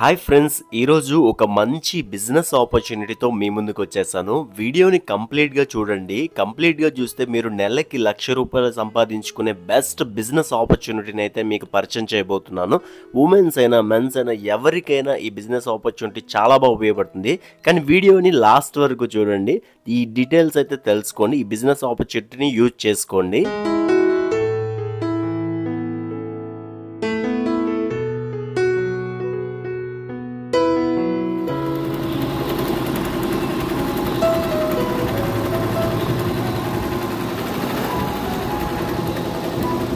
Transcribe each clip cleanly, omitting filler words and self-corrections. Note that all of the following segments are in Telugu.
హాయ్ ఫ్రెండ్స్, ఈరోజు ఒక మంచి బిజినెస్ ఆపర్చునిటీతో మీ ముందుకు వచ్చేసాను. వీడియోని కంప్లీట్గా చూడండి. కంప్లీట్గా చూస్తే మీరు నెలకి ₹1,00,000 సంపాదించుకునే బెస్ట్ బిజినెస్ ఆపర్చునిటీని అయితే మీకు పరిచయం చేయబోతున్నాను. ఉమెన్స్ అయినా మెన్స్ అయినా ఎవరికైనా ఈ బిజినెస్ ఆపర్చునిటీ చాలా బాగా ఉపయోగపడుతుంది. కానీ వీడియోని లాస్ట్ వరకు చూడండి. ఈ డీటెయిల్స్ అయితే తెలుసుకోండి. ఈ బిజినెస్ ఆపర్చునిటీని యూజ్ చేసుకోండి.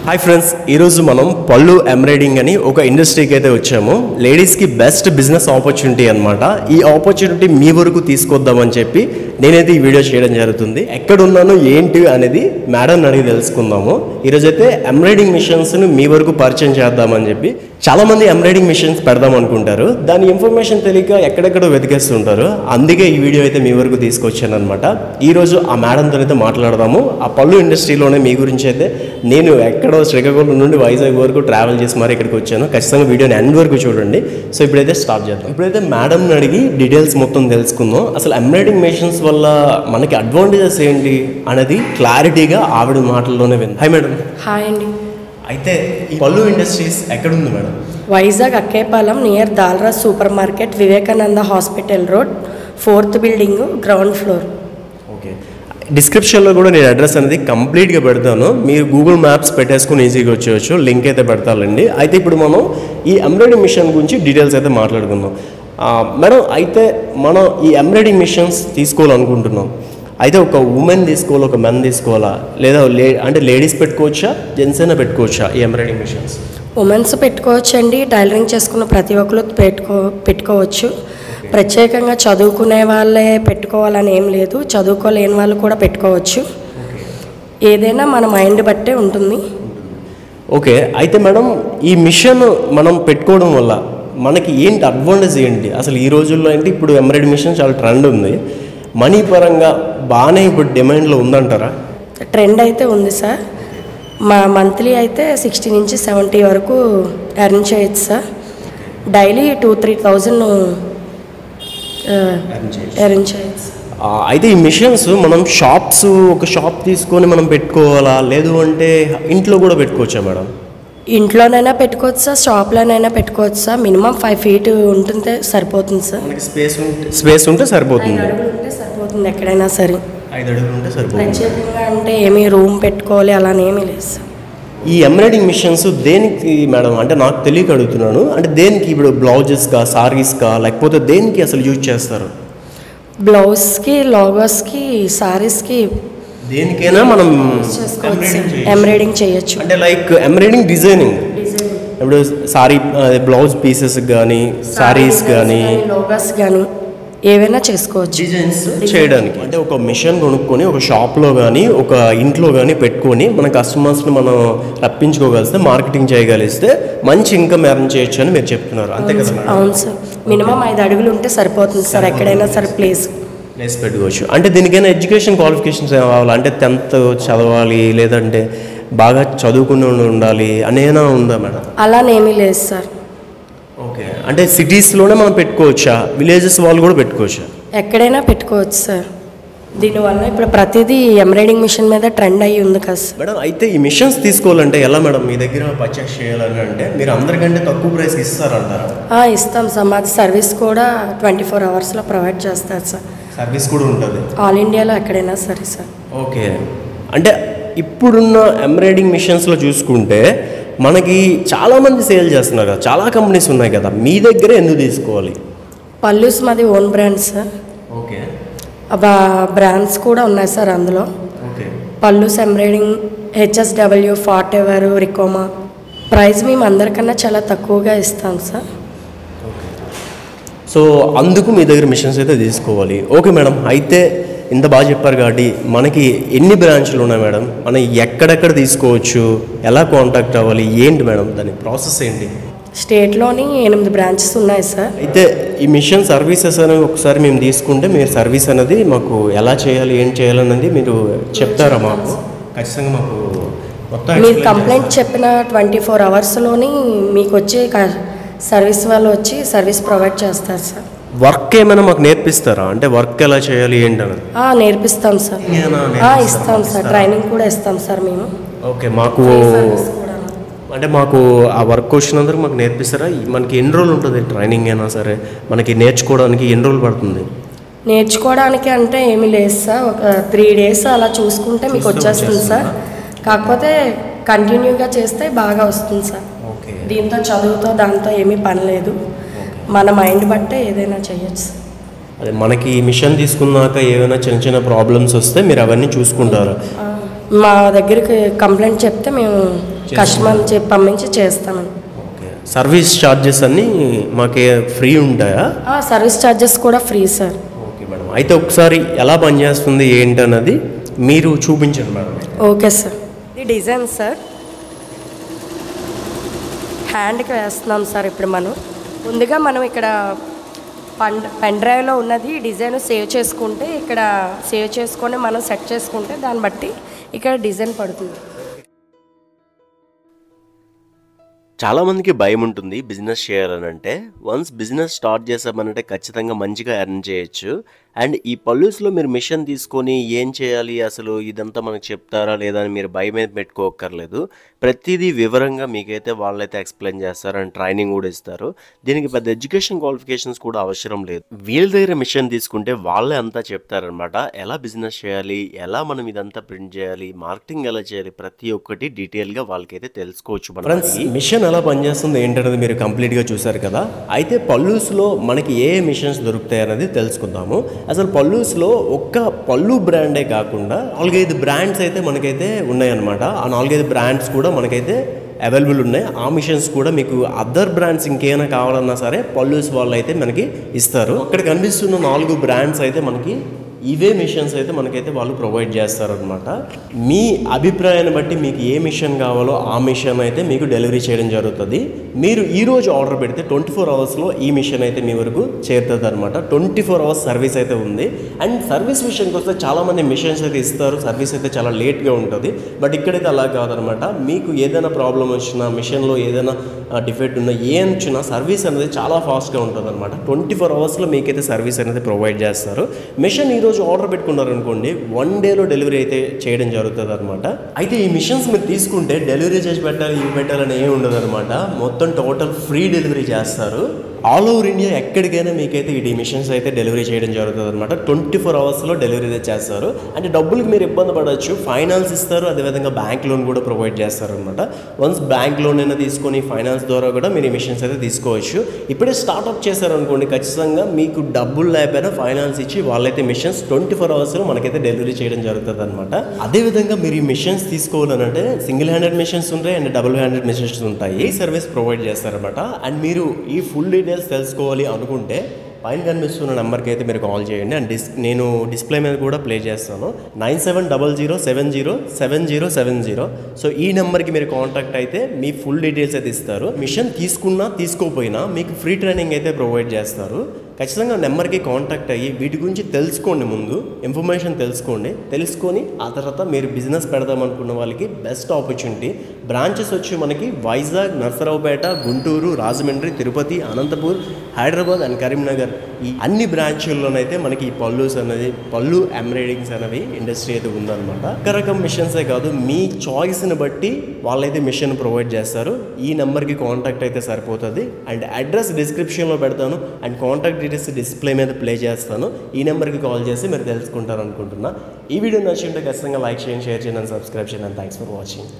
హాయ్ ఫ్రెండ్స్, ఈరోజు మనం పళ్ళు ఎంబ్రాయిడింగ్ అని ఒక ఇండస్ట్రీకి అయితే వచ్చాము. లేడీస్కి బెస్ట్ బిజినెస్ ఆపర్చునిటీ అనమాట. ఈ ఆపర్చునిటీ మీ వరకు తీసుకొద్దామని చెప్పి నేనైతే ఈ వీడియో చేయడం జరుగుతుంది. ఎక్కడున్నాను ఏంటి అనేది మేడం అడిగి తెలుసుకుందాము. ఈరోజైతే ఎంబ్రాయిడింగ్ మిషన్స్ని మీ వరకు పరిచయం చేద్దామని చెప్పి చాలామంది ఎంబ్రాయిడింగ్ మిషన్స్ పెడదాం అనుకుంటారు. దాని ఇన్ఫర్మేషన్ తెలియక ఎక్కడెక్కడో వెతికేస్తుంటారు. అందుకే ఈ వీడియో అయితే మీ వరకు తీసుకొచ్చాను అనమాట. ఈరోజు ఆ మేడంతో అయితే మాట్లాడదాము. ఆ పళ్ళు ఇండస్ట్రీలోనే మీ గురించి అయితే నేను ఎక్కడో శ్రీకాకుళం నుండి వైజాగ్ వరకు ట్రావెల్ చేసి మరి ఇక్కడికి వచ్చాను. ఖచ్చితంగా వీడియోని ఎండ్ వరకు చూడండి. సో ఇప్పుడైతే స్టార్ట్ చేద్దాం. ఇప్పుడైతే మేడంని అడిగి డీటెయిల్స్ మొత్తం తెలుసుకుందాం. అసలు ఎంబ్రాయిడింగ్ మిషన్స్ వల్ల మనకి అడ్వాంటేజెస్ ఏంటి అనేది క్లారిటీగా ఆవిడ మాటల్లోనే విందాం. Hi madam. హాయ్ అండి. అయితే ఈ పళ్ళు ఇండస్ట్రీస్ ఎక్కడుంది madam? Vizag Akkayapalem near Dalraj super market, Vivekananda hospital road, 4th building, ground floor. Okay, డిస్క్రిప్షన్లో కూడా నేను అడ్రస్ అనేది కంప్లీట్గా పెడతాను. మీరు గూగుల్ మ్యాప్స్ పెట్టేసుకుని ఈజీగా వచ్చేయచ్చు. లింక్ అయితే పెడతానండి. అయితే ఇప్పుడు మనం ఈ ఎంబ్రాయిడింగ్ మిషన్ గురించి డీటెయిల్స్ అయితే మాట్లాడుకుందాం. మేడం, అయితే మనం ఈ ఎంబ్రాయిడింగ్ మిషన్స్ తీసుకోవాలనుకుంటున్నాం. అయితే ఒక ఉమెన్ తీసుకోవాలి, ఒక మెన్ తీసుకోవాలా, లేదా అంటే లేడీస్ పెట్టుకోవచ్చా, జెంట్స్ అయినా పెట్టుకోవచ్చా ఈ ఎంబ్రాయిడింగ్ మిషన్స్? ఉమెన్స్ పెట్టుకోవచ్చు అండి. టైలరింగ్ చేసుకున్న ప్రతి ఒక్కరు పెట్టుకోవచ్చు. ప్రత్యేకంగా చదువుకునే వాళ్ళే పెట్టుకోవాలని ఏం లేదు. చదువుకోలేని వాళ్ళు కూడా పెట్టుకోవచ్చు. ఏదైనా మన మైండ్ బట్టే ఉంటుంది. ఓకే, అయితే మేడం ఈ మిషన్ మనం పెట్టుకోవడం వల్ల మనకి ఏంటి అడ్వాంటేజ్ ఏంటి? అసలు ఈ రోజుల్లో ఏంటి, ఇప్పుడు ఎంబ్రాయిడింగ్ మిషన్ చాలా ట్రెండ్ ఉంది. మనీ పరంగా బాగానే ఇప్పుడు డిమాండ్లో ఉందంటారా? ట్రెండ్ అయితే ఉంది సార్. మా మంత్లీ అయితే 60 నుంచి 70 వరకు ఎర్న్ చేయొచ్చు సార్. డైలీ 2-3,000 ఎర్న్ చేయొచ్చు. అయితే ఈ మిషన్స్ మనం ఒక షాప్ తీసుకొని మనం పెట్టుకోవాలా, లేదు అంటే ఇంట్లో కూడా పెట్టుకోవచ్చా మేడం? ఇంట్లోనైనా పెట్టుకోవచ్చు సార్, షాప్లోనైనా పెట్టుకోవచ్చు సార్. మినిమం 5 feet ఉంటుంటే సరిపోతుంది సార్. స్పేస్ ఉంటే సరిపోతుంది. 5 అడుగులు ఉంటే సరిపోతుంది. ఎక్కడైనా సరే 5 అడుగులు ఉంటే సరిపోతుంది. ప్రత్యేకంగా అంటే ఏమీ రూమ్ పెట్టుకోవాలి అలానేమీ లేదు సార్. ఈ ఎంబ్రాయిడింగ్ మిషన్స్ దేనికి మేడం అంటే నాకు తెలియక అడుగుతున్నాను. అంటే దేనికి, ఇప్పుడు బ్లౌజెస్కా, సారీస్కా, లేకపోతే దేనికి అసలు యూజ్ చేస్తారు? బ్లౌజ్కి, లోగోస్కి, సారీస్కి, దేనికైనా మనం ఎంబ్రాయిడింగ్ చేయొచ్చు. అంటే లైక్ ఎంబ్రాయిడింగ్ డిజైనింగ్, ఇప్పుడు సారీ బ్లౌజ్ పీసెస్ కానీ, సారీస్ కానీ, లోగోస్ కానీ ఏవైనా చేసుకోవచ్చు డిజైన్స్ చేయడానికి. అంటే ఒక మిషన్ కొనుక్కొని ఒక షాప్లో కానీ ఒక ఇంట్లో కానీ పెట్టుకొని మన కస్టమర్స్ని మనం రప్పించుకోగలిస్తే, మార్కెటింగ్ చేయగలిస్తే మంచి ఇన్కమ్ ఎర్న్ చేయొచ్చు అని మీరు చెప్తున్నారు, అంతే కదా? అవును సార్. మినిమం 5 అడుగులు ఉంటే సరిపోతుంది సార్. ఎక్కడైనా సరే ప్లేస్ పెట్టుకోవచ్చు. అంటే దీనికైనా ఎడ్యుకేషన్ క్వాలిఫికేషన్స్ కావాలి? అంటే 10th చదవాలి, లేదంటే బాగా చదువుకుని ఉండాలి అనేనా ఉందా మేడం? అలానేమీ లేదు సార్. ఓకే, అంటే సిటీస్లోనే మనం పెట్టుకోవచ్చా, విలేజెస్ వాళ్ళు కూడా పెట్టుకోవచ్చా? ఎక్కడైనా పెట్టుకోవచ్చు సార్. దీనివల్ల ఇప్పుడు ప్రతిదీ ఎంబ్రాయిడింగ్ మిషన్ మీద ట్రెండ్ అయ్యి ఉంది కదా సార్. మేడం, అయితే ఈ మిషన్స్ తీసుకోవాలంటే ఎలా మేడం? మీ దగ్గర పర్చేస్ చేయాలని అంటే మీరు అందరికంటే తక్కువ ప్రైస్కి ఇస్తారంటారా? ఇస్తాం సార్. మాది సర్వీస్ కూడా 24 hours ప్రొవైడ్ చేస్తారు సార్. సర్వీస్ కూడా ఉంటుంది ఆల్ ఇండియాలో ఎక్కడైనా సరే సార్. ఓకే, అంటే ఇప్పుడున్న ఎంబ్రాయిడింగ్ మిషన్స్లో చూసుకుంటే మనకి చాలామంది సేల్ చేస్తున్నారు కదా, చాలా కంపెనీస్ ఉన్నాయి కదా, మీ దగ్గర ఎందుకు తీసుకోవాలి? పల్లూస్ మాది own brand sir. Okay, brands కూడా ఉన్నాయి సార్ అందులో. ఓకే, పల్లూస్ ఎంబ్రాయిడింగ్, HSW, ఫార్టెవర్, రికోమా. ప్రైస్ మేము అందరికన్నా చాలా తక్కువగా ఇస్తాం సార్. సో అందుకు మీ దగ్గర మిషన్స్ అయితే తీసుకోవాలి. ఓకే మేడం, అయితే ఇంత బాగా చెప్పారు కాబట్టి మనకి ఎన్ని బ్రాంచ్లు ఉన్నాయి మేడం? మనం ఎక్కడెక్కడ తీసుకోవచ్చు, ఎలా కాంటాక్ట్ అవ్వాలి, ఏంటి మేడం దాని ప్రాసెస్ ఏంటి? స్టేట్లోని 8 బ్రాంచెస్ ఉన్నాయి సార్. అయితే ఈ మిషన్ సర్వీసెస్ అనేవి ఒకసారి మేము తీసుకుంటే మీరు సర్వీస్ అనేది మాకు ఎలా చేయాలి, ఏం చేయాలన్నది మీరు చెప్తారా మాకు? ఖచ్చితంగా మాకు మొత్తం మీరు కంప్లైంట్ చెప్పిన 24 hours మీకు వచ్చే సర్వీస్ వాళ్ళు వచ్చి సర్వీస్ ప్రొవైడ్ చేస్తారు సార్. వర్క్ ఏమైనా మాకు నేర్పిస్తారా? అంటే వర్క్ ఎలా చేయాలి ఏంటన్నది నేర్పిస్తాం సార్. ఇస్తాం సార్, ట్రైనింగ్ కూడా ఇస్తాం సార్ మేము. ఓకే, మాకు అంటే మాకు ఆ వర్క్ వచ్చినందుకు మాకు నేర్పిస్తారా? మనకి ఎన్ని రోజులు ఉంటుంది ట్రైనింగ్ అయినా సరే? మనకి నేర్చుకోవడానికి ఎన్ని రోజులు పడుతుంది? నేర్చుకోవడానికి అంటే ఏమీ లేదు సార్, ఒక 3 days అలా చూసుకుంటే మీకు వచ్చేస్తుంది సార్. కాకపోతే కంటిన్యూగా చేస్తే బాగా వస్తుంది సార్. దీంతో చదువుతో దాంతో ఏమీ పని లేదు, మన మైండ్ బట్టే ఏదైనా చేయొచ్చు. అదే మనకి మిషన్ తీసుకున్నాక ఏమైనా చిన్న చిన్న ప్రాబ్లమ్స్ వస్తే మీరు అవన్నీ చూసుకుంటారు? మా దగ్గరికి కంప్లైంట్ చెప్తే మేము కస్టమర్ పంపించి చేస్తామండి. సర్వీస్ ఛార్జెస్ అన్నీ మాకు ఫ్రీ ఉంటాయా? సర్వీస్ ఛార్జెస్ కూడా ఫ్రీ సార్. ఓకే మేడం, అయితే ఒకసారి ఎలా పనిచేస్తుంది ఏంటన్నది మీరు చూపించండి మేడం. Okay sir. ఇది డిజైన్ సార్, హ్యాండ్కి వేస్తున్నాం సార్. ఇప్పుడు ముందుగా మనం ఇక్కడ పెన్ డ్రైవ్లో ఉన్నది డిజైన్ సేవ్ చేసుకుంటే, ఇక్కడ సేవ్ చేసుకొని మనం సెట్ చేసుకుంటే దాన్ని బట్టి ఇక్కడ డిజైన్ పడుతుంది. చాలామందికి భయం ఉంటుంది బిజినెస్ చేయాలని అంటే. వన్స్ బిజినెస్ స్టార్ట్ చేసామనంటే ఖచ్చితంగా మంచిగా ఎర్న్ చేయొచ్చు. అండ్ ఈ పల్లూస్లో మీరు మిషన్ తీసుకొని ఏం చేయాలి అసలు ఇదంతా మనకు చెప్తారా లేదా అని మీరు భయం మీద పెట్టుకోక్కర్లేదు. ప్రతిదీ వివరంగా మీకైతే వాళ్ళైతే ఎక్స్ప్లెయిన్ చేస్తారు అండ్ ట్రైనింగ్ కూడా ఇస్తారు. దీనికి పెద్ద ఎడ్యుకేషన్ క్వాలిఫికేషన్స్ కూడా అవసరం లేదు. వీళ్ళ దగ్గర మిషన్ తీసుకుంటే వాళ్ళే అంతా చెప్తారనమాట. ఎలా బిజినెస్ చేయాలి, ఎలా మనం ఇదంతా ప్రింట్ చేయాలి, మార్కెటింగ్ ఎలా చేయాలి, ప్రతి ఒక్కటి డీటెయిల్గా వాళ్ళకైతే తెలుసుకోవచ్చు. ఫ్రెండ్స్, మిషన్ ఎలా పనిచేస్తుంది ఏంటనేది మీరు కంప్లీట్గా చూసారు కదా. అయితే పల్లూస్లో మనకి ఏ మిషన్స్ దొరుకుతాయి అనేది తెలుసుకుందాము. అసలు పల్లూస్లో ఒక్క పల్లు బ్రాండే కాకుండా 4-5 బ్రాండ్స్ అయితే మనకైతే ఉన్నాయన్నమాట. ఆ 4-5 బ్రాండ్స్ కూడా మనకైతే అవైలబుల్ ఉన్నాయి. ఆ మిషన్స్ కూడా మీకు అదర్ బ్రాండ్స్ ఇంకేమైనా కావాలన్నా సరే పల్లూస్ వాళ్ళు అయితే మనకి ఇస్తారు. అక్కడ కనిపిస్తున్న 4 బ్రాండ్స్ అయితే మనకి ఇవే మిషన్స్ అయితే మనకైతే వాళ్ళు ప్రొవైడ్ చేస్తారనమాట. మీ అభిప్రాయాన్ని బట్టి మీకు ఏ మిషన్ కావాలో ఆ మిషన్ అయితే మీకు డెలివరీ చేయడం జరుగుతుంది. మీరు ఈరోజు ఆర్డర్ పెడితే 24 అవర్స్లో ఈ మిషన్ అయితే మీ వరకు చేరుతుంది అనమాట. 24 అవర్స్ సర్వీస్ అయితే ఉంది. అండ్ సర్వీస్ విషయానికి వస్తే చాలామంది మిషన్స్ అయితే ఇస్తారు, సర్వీస్ అయితే చాలా లేట్గా ఉంటుంది. బట్ ఇక్కడైతే అలా కాదనమాట. మీకు ఏదైనా ప్రాబ్లం వచ్చినా, మిషన్లో ఏదైనా డిఫెక్ట్ ఉన్నా, ఏం వచ్చినా సర్వీస్ అనేది చాలా ఫాస్ట్గా ఉంటుంది అనమాట. 24 అవర్స్లో మీకైతే సర్వీస్ అనేది ప్రొవైడ్ చేస్తారు. మిషన్ ఈరోజు ఆర్డర్ పెట్టుకున్నారనుకోండి, 1 డేలో డెలివరీ అయితే చేయడం జరుగుతుంది అనమాట. అయితే ఈ మిషన్స్ మీరు తీసుకుంటే డెలివరీ చేసి పెట్టాలి, ఇవి పెట్టాలని ఏమి ఉండదు అనమాట. మొత్తం టోటల్ ఫ్రీ డెలివరీ చేస్తారు. ఆల్ ఓవర్ ఇండియా ఎక్కడికైనా మీకైతే ఈ మిషన్స్ అయితే డెలివరీ చేయడం జరుగుతుంది అనమాట. 24 అవర్స్లో డెలివరీ అయితే చేస్తారు. అంటే డబ్బులకి మీరు ఇబ్బంది పడవచ్చు, ఫైనాన్స్ ఇస్తారు, అదేవిధంగా బ్యాంక్ లోన్ కూడా ప్రొవైడ్ చేస్తారు అనమాట. వన్స్ బ్యాంక్ లోన్ అయినా తీసుకొని ఫైనాన్స్ ద్వారా కూడా మీరు ఈ మిషన్స్ అయితే తీసుకోవచ్చు. ఇప్పుడే స్టార్ట్అప్ చేశారనుకోండి, ఖచ్చితంగా మీకు డబ్బులు లేకపోయినా ఫైనాన్స్ ఇచ్చి వాళ్ళైతే మిషన్స్ 24 అవర్స్లో మనకైతే డెలివరీ చేయడం జరుగుతుంది అనమాట. అదేవిధంగా మీరు ఈ మిషన్స్ తీసుకోవాలంటే సింగిల్ హ్యాండెడ్ మిషన్స్ ఉంటాయి అండ్ డబుల్ హ్యాండెడ్ మిషన్స్ ఉంటాయి. ఈ సర్వీస్ ప్రొవైడ్ చేస్తారనమాట. అండ్ మీరు ఈ ఫుల్ డీటెయిల్స్ తెలుసుకోవాలి అనుకుంటే పైన కనిపిస్తున్న నెంబర్కి అయితే మీరు కాల్ చేయండి. అండ్ నేను డిస్ప్లే మీద కూడా ప్లే చేస్తాను, 9700707070. సో ఈ నెంబర్కి మీరు కాంటాక్ట్ అయితే మీ ఫుల్ డీటెయిల్స్ అయితే ఇస్తారు. మిషన్ తీసుకున్నా తీసుకోపోయినా మీకు ఫ్రీ ట్రైనింగ్ అయితే ప్రొవైడ్ చేస్తారు. ఖచ్చితంగా నెంబర్కి కాంటాక్ట్ అయ్యి వీటి గురించి తెలుసుకోండి, ముందు ఇన్ఫర్మేషన్ తెలుసుకొని ఆ తర్వాత మీరు బిజినెస్ పెడదామనుకున్న వాళ్ళకి బెస్ట్ ఆపర్చునిటీ. బ్రాంచెస్ వచ్చి మనకి వైజాగ్, నర్సరావుపేట, గుంటూరు, రాజమండ్రి, తిరుపతి, అనంతపూర్, హైదరాబాద్ అండ్ కరీంనగర్, ఈ అన్ని బ్రాంచ్ల్లోనైతే మనకి ఈ పళ్ళు ఎంబ్రాయిడింగ్స్ అనేవి ఇండస్ట్రీ అయితే ఉందన్నమాట. ఒక రకం మిషన్సే కాదు, మీ చాయిస్ని బట్టి వాళ్ళైతే మిషన్ ప్రొవైడ్ చేస్తారు. ఈ నెంబర్కి కాంటాక్ట్ అయితే సరిపోతుంది. అండ్ అడ్రస్ డిస్క్రిప్షన్లో పెడతాను అండ్ కాంటాక్ట్ డీటెయిల్స్ డిస్ప్లే మీద ప్లే చేస్తాను. ఈ నెంబర్కి కాల్ చేసి మీరు తెలుసుకుంటారు అనుకుంటున్నా. ఈ వీడియో నచ్చింటే ఖచ్చితంగా లైక్ చేయండి, షేర్ చేయండి అండ్ సబ్స్క్రైబ్ చేయండి. And thanks for watching.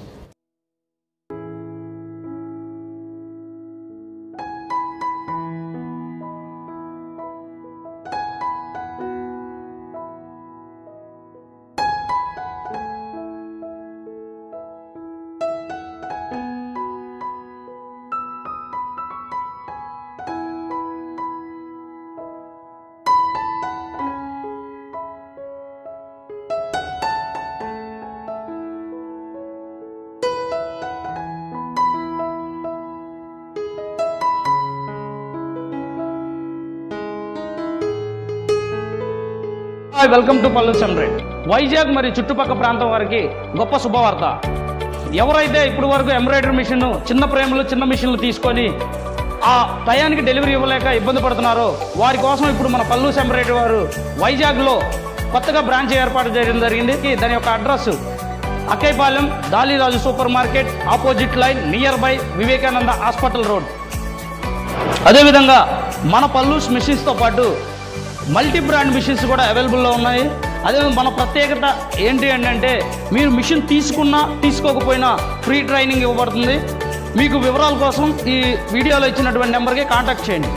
Welcome to Pallus embroid. Vizag మరియు చుట్టుపక్కల ప్రాంతం వారికి గొప్ప శుభవార్త. ఎవరైతే ఇప్పుడు వరకు ఎంబ్రాయిడరీ మిషన్ చిన్న ఫ్రేమ్లు, చిన్న మిషన్లు తీసుకొని ఆ టయానికి డెలివరీ ఇవ్వలేక ఇబ్బంది పడుతున్నారో వారి కోసం ఇప్పుడు మన పల్లూస్ ఎంబ్రాయిడరీ వారు వైజాగ్లో కొత్తగా బ్రాంచ్ ఏర్పాటు చేయడం జరిగింది. దాని యొక్క address Akkayapalem Daliraju super market opposite line near by Vivekananda hospital road. అదేవిధంగా మన పల్లూస్ మిషన్స్తో పాటు మల్టీ బ్రాండ్ మిషన్స్ కూడా అవైలబుల్లో ఉన్నాయి. అదేవిధంగా మన ప్రత్యేకత ఏంటి అంటే మీరు మిషన్ తీసుకున్నా తీసుకోకపోయినా ఫ్రీ ట్రైనింగ్ ఇవ్వబడుతుంది. మీకు వివరాల కోసం ఈ వీడియోలో ఇచ్చినటువంటి నెంబర్కి కాంటాక్ట్ చేయండి.